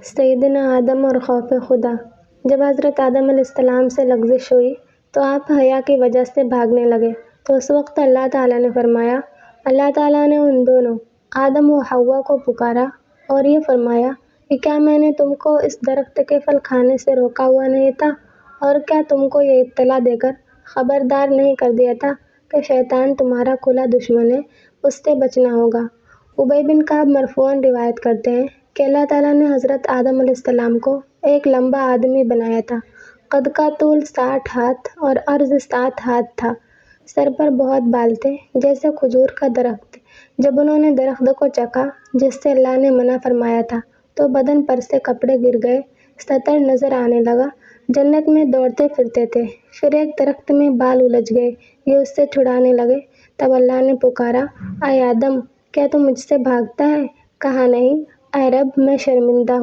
سیدنا آدم اور خوف خدا۔ جب حضرت آدم علیہ السلام سے لغزش ہوئی تو آپ حیا کی وجہ سے بھاگنے لگے تو اس وقت اللہ تعالیٰ نے فرمایا، اللہ تعالیٰ نے ان دونوں آدم و حوا کو پکارا اور یہ فرمایا کہ کیا میں نے تم کو اس درخت کے پھل کھانے سے روکا ہوا نہیں تھا، اور کیا تم کو یہ اطلاع دے کر خبردار نہیں کر دیا تھا کہ شیطان تمہارا کھلا دشمن ہے، اس سے بچنا ہوگا۔ ابی بن کعب مرفوعاً روایت کرتے ہیں کہ اللہ تعالیٰ نے حضرت آدم علیہ السلام کو ایک لمبا آدمی بنایا تھا۔ قد کا طول 60 ہاتھ اور عرض 7 ہاتھ تھا۔ سر پر بہت بال تھے جیسے کھجور کا درخت۔ جب انہوں نے درخت کو چکھا جس سے اللہ نے منع فرمایا تھا تو بدن پر سے کپڑے گر گئے، سطر نظر آنے لگا۔ جنت میں دوڑتے پھرتے تھے، پھر ایک درخت میں بال الجھ گئے، یہ اس سے چھڑانے لگے۔ تب اللہ نے پکارا، اے آدم، کیا تو مجھ سے بھاگتا ہے؟ کہا نہیں، اے رب، میں شرمندہ ہوں۔